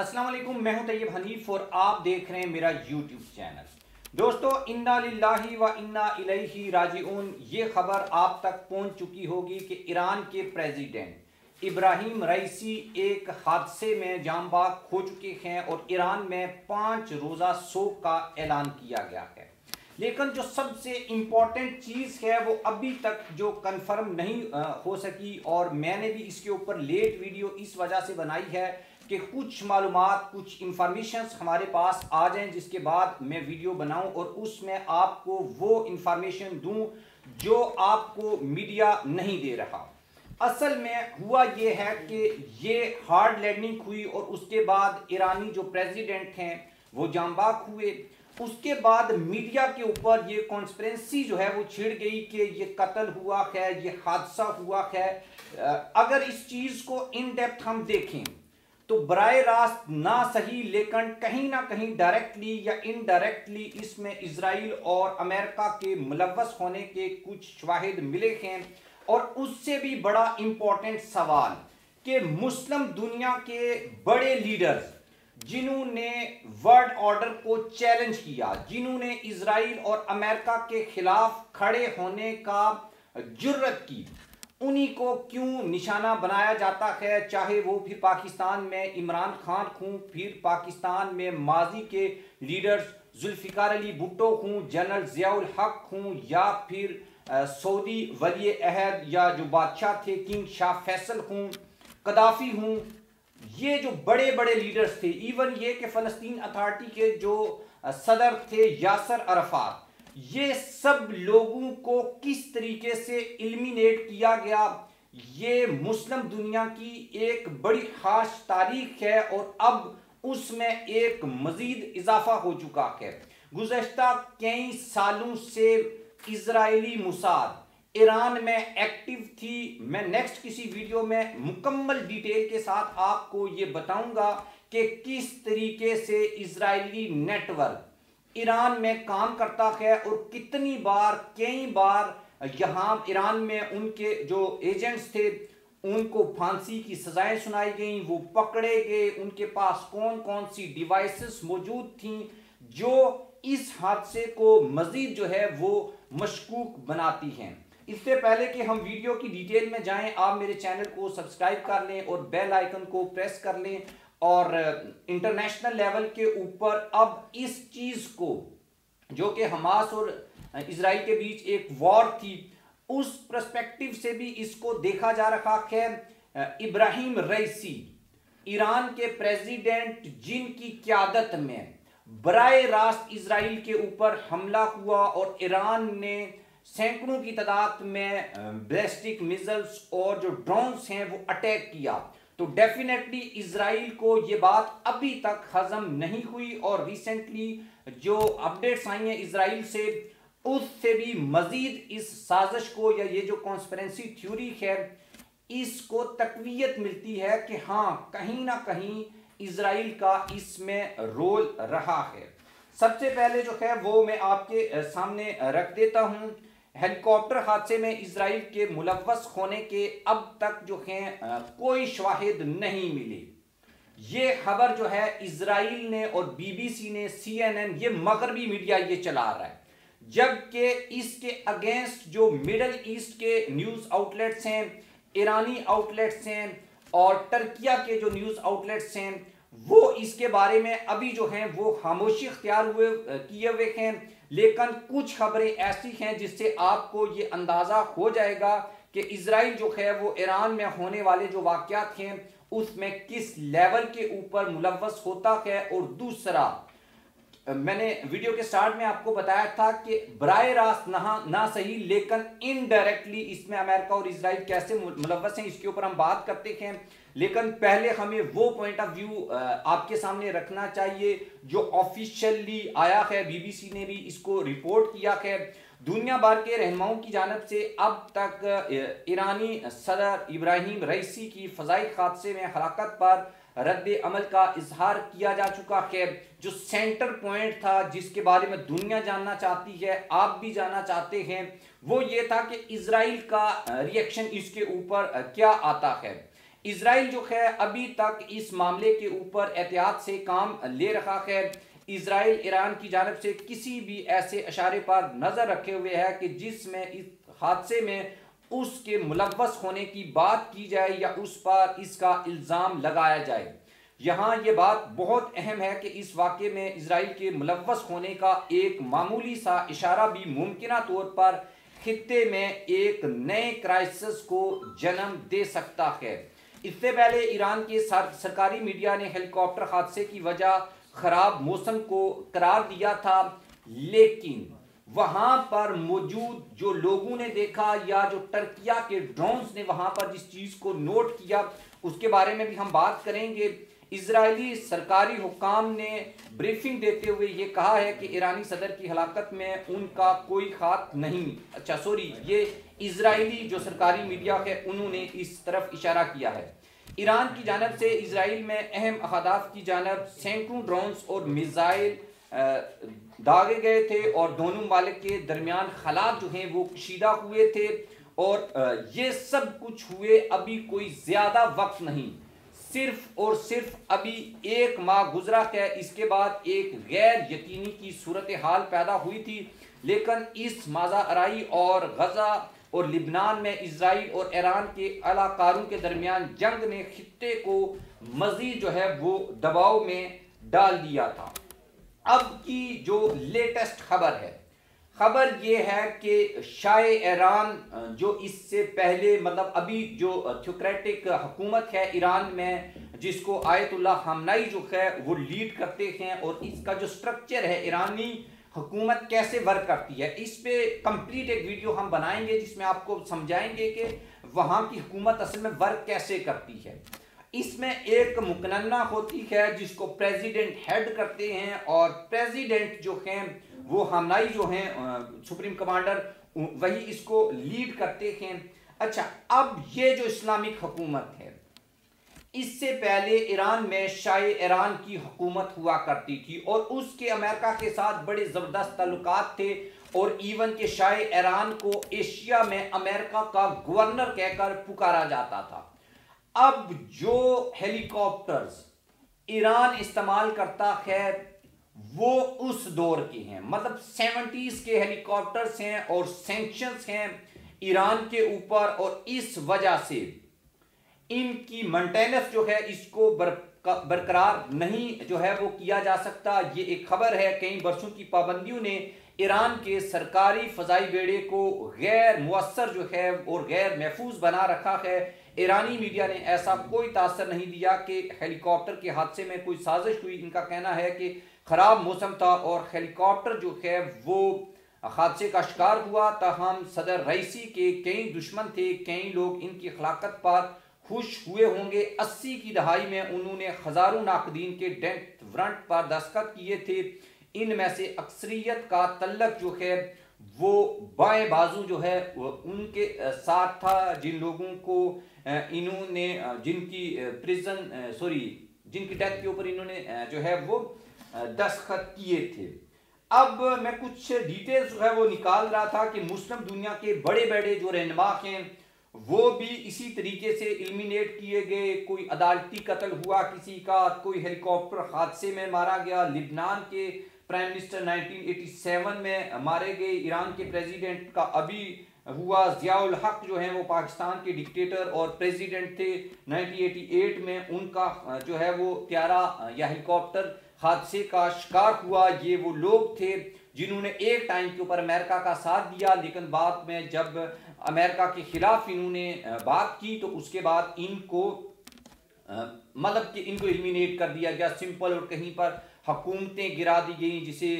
अस्सलाम वालेकुम, मैं हूं तैयब हनीफ और आप देख रहे हैं मेरा यूट्यूब चैनल। दोस्तों, इन्ना लिल्लाहि व इन्ना इलैहि राजिऊन, ये खबर आप तक पहुंच चुकी होगी कि ईरान के प्रेसिडेंट इब्राहिम रईसी एक हादसे में जान बाग हो चुके हैं और ईरान में 5 रोज़ा शोक का ऐलान किया गया है। लेकिन जो सबसे इम्पॉर्टेंट चीज़ है वो अभी तक जो कंफर्म नहीं हो सकी, और मैंने भी इसके ऊपर लेट वीडियो इस वजह से बनाई है कि कुछ मालूमात, कुछ इंफॉर्मेशन हमारे पास आ जाएं जिसके बाद मैं वीडियो बनाऊं और उसमें आपको वो इंफॉर्मेशन दूं जो आपको मीडिया नहीं दे रहा। असल में हुआ ये है कि ये हार्ड लैंडिंग हुई और उसके बाद ईरानी जो प्रेसिडेंट हैं वो जांबाग हुए। उसके बाद मीडिया के ऊपर ये कॉन्स्पिरेंसी जो है वो छिड़ गई कि ये कत्ल हुआ है, ये हादसा हुआ है। अगर इस चीज़ को इन डेप्थ हम देखें तो बराए रास्त ना सही लेकिन कहीं ना कहीं डायरेक्टली या इनडायरेक्टली इसमें इजराइल और अमेरिका के मुलव्वस होने के कुछ शवाहिद मिले हैं। और उससे भी बड़ा इंपॉर्टेंट सवाल कि मुस्लिम दुनिया के बड़े लीडर्स जिन्होंने वर्ल्ड ऑर्डर को चैलेंज किया, जिन्होंने इजराइल और अमेरिका के खिलाफ खड़े होने का जुर्रत की, उन्हीं को क्यों निशाना बनाया जाता है। चाहे वो फिर पाकिस्तान में इमरान खान हों, फिर पाकिस्तान में माजी के लीडर्स जुल्फिकार अली भुट्टो हों, जनरल ज़ियाउल हक हों, या फिर सऊदी वली अहद या जो बादशाह थे किंग शाह फैसल हों, कदाफी हों। ये जो बड़े बड़े लीडर्स थे, इवन ये कि फ़लस्तीन अथॉरिटी के जो सदर थे यासर अरफात, ये सब लोगों को किस तरीके से एलिमिनेट किया गया, ये मुस्लिम दुनिया की एक बड़ी खास तारीख है। और अब उसमें एक मजीद इजाफा हो चुका है। गुज़श्ता कई सालों से इजरायली मुसाद ईरान में एक्टिव थी। मैं नेक्स्ट किसी वीडियो में मुकम्मल डिटेल के साथ आपको ये बताऊंगा कि किस तरीके से इजरायली नेटवर्क ईरान में काम करता है और कितनी बार, कई बार यहाँ ईरान में उनके जो एजेंट्स थे उनको फांसी की सजाएं सुनाई गई, वो पकड़े गए, उनके पास कौन कौन सी डिवाइसेस मौजूद थीं जो इस हादसे को मजीद जो है वो मशकूक बनाती हैं। इससे पहले कि हम वीडियो की डिटेल में जाएं, आप मेरे चैनल को सब्सक्राइब कर लें और बेल आइकन को प्रेस कर लें। और इंटरनेशनल लेवल के ऊपर अब इस चीज़ को, जो कि हमास और इजराइल के बीच एक वॉर थी, उस पर्सपेक्टिव से भी इसको देखा जा रहा है। इब्राहिम रईसी ईरान के प्रेसिडेंट जिनकी क़यादत में बराए रास्त इजराइल के ऊपर हमला हुआ और ईरान ने सैकड़ों की तादाद में बैलिस्टिक मिसाइल्स और जो ड्रोन्स हैं वो अटैक किया, तो डेफिनेटली इजराइल को ये बात अभी तक हजम नहीं हुई। और रिसेंटली जो अपडेट्स आई हैं इजराइल से, उससे भी मजीद इस साजिश को या ये जो कॉन्स्पिरेंसी थ्योरी है इसको तकवीयत मिलती है कि हाँ, कहीं ना कहीं इजराइल का इसमें रोल रहा है। सबसे पहले जो है वो मैं आपके सामने रख देता हूँ। हेलीकॉप्टर हादसे में इजराइल के मुलव्वस होने के अब तक जो हैं कोई शवाहिद नहीं मिले। ये खबर जो है इजराइल ने और बीबीसी ने, CNN, ये मगरबी मीडिया ये चला रहा है, जबकि इसके अगेंस्ट जो मिडल ईस्ट के न्यूज़ आउटलेट्स हैं, ईरानी आउटलेट्स हैं और टर्किया के जो न्यूज़ आउटलेट्स हैं, वो इसके बारे में अभी जो हैं वो खामोशी इख्तियार किए हुए हैं। लेकिन कुछ खबरें ऐसी हैं जिससे आपको ये अंदाज़ा हो जाएगा कि इजराइल जो है वो ईरान में होने वाले जो वाक़यात हैं उसमें किस लेवल के ऊपर मुलव्वस होता है। और दूसरा, मैंने वीडियो के स्टार्ट में आपको बताया था कि बराए रास्त ना सही लेकिन इनडायरेक्टली इसमें अमेरिका और इजराइल कैसे मुलव्वस हैं, इसके ऊपर हम बात करते हैं। लेकिन पहले हमें वो पॉइंट ऑफ व्यू आपके सामने रखना चाहिए जो ऑफिशियली आया है। बीबीसी ने भी इसको रिपोर्ट किया है। दुनिया भर के रहनुमाओं की जानब से अब तक ईरानी सदर इब्राहिम रईसी की फ़ज़ाई हादसे में हलाकत पर रद्द अमल का इजहार किया जा चुका है। जो सेंटर पॉइंट था जिसके बारे में दुनिया जानना चाहती है, आप भी जानना चाहते हैं, वो ये था कि इजराइल का रिएक्शन इसके ऊपर क्या आता है। इजराइल जो है अभी तक इस मामले के ऊपर एहतियात से काम ले रखा है। इजराइल ईरान की जानब से किसी भी ऐसे इशारे पर नजर रखे हुए है कि जिसमें इस हादसे में उसके मुलव्वस होने की बात की जाए या उस पर इसका इल्ज़ाम लगाया जाए। यहाँ ये बात बहुत अहम है कि इस वाक़े में इजराइल के मुलव्वस होने का एक मामूली सा इशारा भी मुमकिन तौर पर खित्ते में एक नए क्राइसिस को जन्म दे सकता है। इससे पहले ईरान के सरकारी मीडिया ने हेलीकॉप्टर हादसे की वजह खराब मौसम को करार दिया था, लेकिन वहां पर मौजूद जो लोगों ने देखा या जो टर्किया के ड्रोन्स ने वहां पर जिस चीज को नोट किया उसके बारे में भी हम बात करेंगे। इजरायली सरकारी हुक्काम ने ब्रीफिंग देते हुए ये कहा है कि ईरानी सदर की हलाकत में उनका कोई हाथ नहीं। अच्छा सॉरी, ये इजरायली जो सरकारी मीडिया है उन्होंने इस तरफ इशारा किया है। ईरान की जानब से इजराइल में अहम अहदाफ की जानब सैकड़ों ड्रोन्स और मिसाइल दागे गए थे और दोनों ममालिक के दरमियान हालात जो हैं वो कशीदा हुए थे और ये सब कुछ हुए अभी कोई ज़्यादा वक्त नहीं, सिर्फ और सिर्फ अभी 1 माह गुजरा है। इसके बाद एक गैर यकीनी की सूरत हाल पैदा हुई थी, लेकिन इस माजा अराई और गजा और लिबनान में इजराइल और ईरान के अलाकारों के दरमियान जंग ने खित्ते को मजीद जो है वो दबाव में डाल दिया था। अब की जो लेटेस्ट खबर है, खबर ये है कि शाहे ईरान जो इससे पहले मतलब अभी जो थियोक्रेटिक हुकूमत है ईरान में जिसको आयतुल्ला खामनाई जो है वो लीड करते हैं और इसका जो स्ट्रक्चर है ईरानी हुकूमत कैसे वर्क करती है, इस पे कंप्लीट एक वीडियो हम बनाएंगे जिसमें आपको समझाएंगे कि वहाँ की हुकूमत असल में वर्क कैसे करती है। इसमें एक मुकन्ना होती है जिसको प्रेसिडेंट हेड करते हैं और प्रेसिडेंट जो हैं वो खामनाई जो हैं सुप्रीम कमांडर वही इसको लीड करते हैं। अच्छा, अब ये जो इस्लामिक हुकूमत है इससे पहले ईरान में शाह ईरान की हुकूमत हुआ करती थी और उसके अमेरिका के साथ बड़े ज़बरदस्त ताल्लुकात थे और इवन के शाह ईरान को एशिया में अमेरिका का गवर्नर कहकर पुकारा जाता था। अब जो हेलीकॉप्टर्स ईरान इस्तेमाल करता है वो उस दौर के हैं, मतलब 70s के हेलीकॉप्टर्स हैं और सैंक्शंस हैं ईरान के ऊपर और इस वजह से इनकी मेंटेनेंस जो है इसको बरकरार नहीं जो है वो किया जा सकता। ये एक खबर है, कई वर्षों की पाबंदियों ने ईरान के सरकारी फजाई बेड़े को गैर मुअस्सर जो है और गैर महफूज बना रखा है। ईरानी मीडिया ने ऐसा कोई तासर नहीं दिया कि हेलीकॉप्टर के हादसे में कोई साजिश हुई। इनका कहना है कि खराब मौसम था और हेलीकॉप्टर जो है वो हादसे का शिकार हुआ। ताहम सदर रईसी के कई दुश्मन थे, कई लोग इनकी हलाकत पर खुश हुए होंगे। 80 की दहाई में उन्होंने हजारों नाकदीन के डेथ वारंट पर दस्तखत किए थे। इनमें से अक्सरियत का तल्लक जो है वो बाएं बाजू जो है वो उनके साथ था, जिन लोगों को इन्होंने जिनकी डेथ के ऊपर इन्होंने जो है वो दस्तखत किए थे। अब मैं कुछ डिटेल्स जो है वो निकाल रहा था कि मुस्लिम दुनिया के बड़े बड़े जो रहनुमा हैं वो भी इसी तरीके से एलिमिनेट किए गए। कोई अदालती कत्ल हुआ किसी का, कोई हेलीकॉप्टर हादसे में मारा गया। लिबनान के प्राइम मिनिस्टर 1987 में मारे गए। ईरान के प्रेसिडेंट का अभी हुआ। ज़ियाउल हक जो है वो पाकिस्तान के डिक्टेटर और प्रेसिडेंट थे। 1988 में उनका जो है वो त्यारा या हेलीकॉप्टर हादसे का शिकार हुआ। ये वो लोग थे जिन्होंने एक टाइम के ऊपर अमेरिका का साथ दिया, लेकिन बाद में जब अमेरिका के खिलाफ इन्होंने बात की तो उसके बाद इनको मतलब कि इनको एलिमिनेट कर दिया गया सिंपल, और कहीं पर हुकूमतें गिरा दी गई जिसे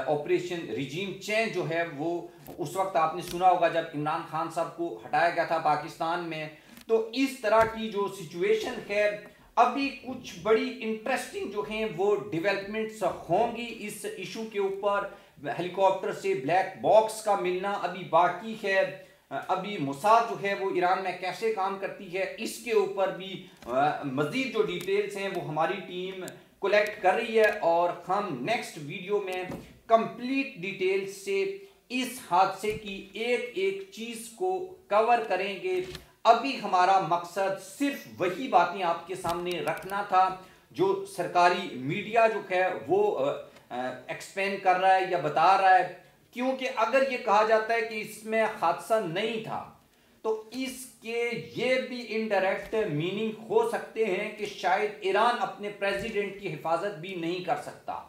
ऑपरेशन रिजीम चेंज जो है वो उस वक्त आपने सुना होगा जब इमरान खान साहब को हटाया गया था पाकिस्तान में। तो इस तरह की जो सिचुएशन है, अभी कुछ बड़ी इंटरेस्टिंग जो हैं वो डेवलपमेंट्स होंगी इस इशू के ऊपर। हेलीकॉप्टर से ब्लैक बॉक्स का मिलना अभी बाकी है। अभी मोसाद जो है वो ईरान में कैसे काम करती है इसके ऊपर भी मजीद जो डिटेल्स हैं वो हमारी टीम कलेक्ट कर रही है और हम नेक्स्ट वीडियो में कंप्लीट डिटेल्स से इस हादसे की एक एक चीज को कवर करेंगे। अभी हमारा मकसद सिर्फ वही बातें आपके सामने रखना था जो सरकारी मीडिया जो है वो एक्सप्लेन कर रहा है या बता रहा है, क्योंकि अगर ये कहा जाता है कि इसमें हादसा नहीं था तो इसके ये भी इनडायरेक्ट मीनिंग हो सकते हैं कि शायद ईरान अपने प्रेसिडेंट की हिफाजत भी नहीं कर सकता।